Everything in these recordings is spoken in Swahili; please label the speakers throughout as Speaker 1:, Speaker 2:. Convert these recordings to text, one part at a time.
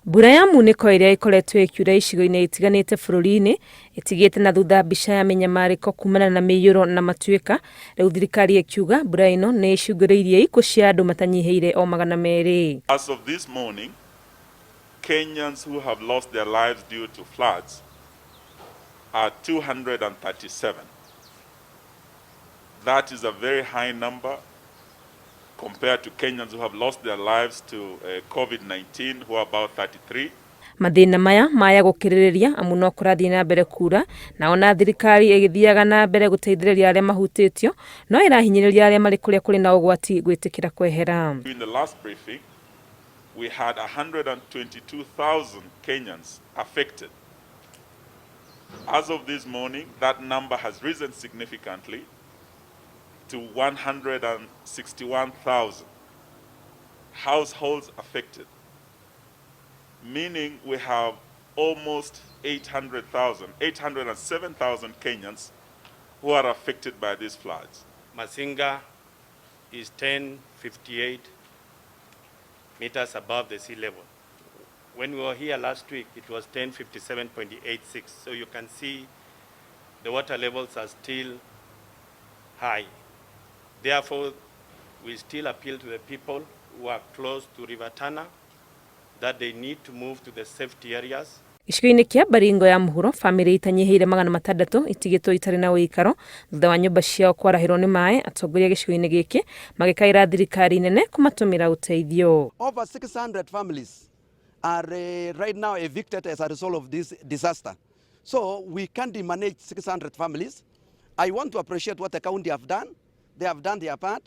Speaker 1: Mbura ya muniko iria ikoretwo ikiura icigo-inĩ itiganĩte bũrũri-inĩ itigĩte na thutha mbica ya Minyamariko kumana na muiyuro na matuĩka. Rĩu thirikari ikiuga mbura ĩno nĩ icũngĩrĩirie ikuũ cia andũ matanyihĩire o 200.
Speaker 2: As of this morning, Kenyans who have lost their lives due to floods are 237. That is a very high number compared to Kenyans who have lost their lives to COVID-19, who are about 33.
Speaker 1: Mathina maya gũkirĩrĩria amu no kũrathiĩ na mbere kura na ona thirikari ĩgĩthiaga na mbere gũteithĩrĩria arĩa mahutĩtio no ĩrahinyĩrĩria arĩa marĩ kũrĩa kũrĩ na ũgwati gwĩtĩkĩra kwehera.
Speaker 2: In the last briefing, we had 122,000 Kenyans affected. As of this morning, that number has risen significantly to 161,000 households affected, meaning we have almost 807,000 Kenyans who are affected by these floods.
Speaker 3: Masinga is 1058 meters above the sea level. When we were here last week, it was 1057.86. So you can see the water levels are still high. Therefore, we still appeal to the people who are close to River Tana that they need to move to the safety areas.
Speaker 1: Icigo-inĩ kia Baringo ya mũhuro, famĩlĩ itanyihĩire 600 itigĩtwo itarĩ na ũikaro thutha wa nyũmba ciao kwarahĩrwo nĩ maĩ. Atongoria gĩcigo-inĩ gĩkĩ magĩkaĩra thirikari nene kũmatũmĩra ũteithio.
Speaker 4: Over 600 families are right now evicted as a result of this disaster. So we can't manage 600 families. I want to appreciate what the county have done. They have done their part,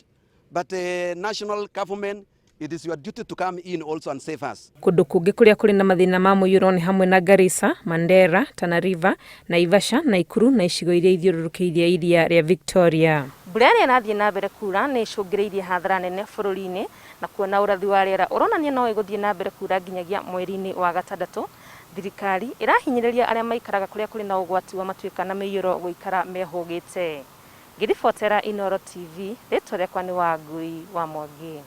Speaker 4: but the national government, it is your duty to come in also and save us.
Speaker 1: Kũndũ kũngĩ kũrĩa kũrĩ na mathĩna ma mũiyuro nĩ hamwe na Garissa, Mandera, Tana River, Naivasha, Nakuru na icigo iria ithiũrũrũkĩirie iria rĩa Victoria. Mbura ĩrĩa ĩrathiĩ na mbere kura nĩ icũngĩrĩirie hathara nene bũrũri-inĩ na kuona ũrathi wa rĩera ũronania no ĩgũthiĩ na mbere kura nginyagia mweri-inĩ wa gatandatũ. Thirikari ĩrahinyĩrĩria arĩa maikaraga kũrĩa kũrĩ na ũgwati wa matuĩka na mũiyuro gũikara mehũgĩte. Ngiribotera Inooro TV, rĩtwa rĩakwa nĩ Wangui wa Mwangi.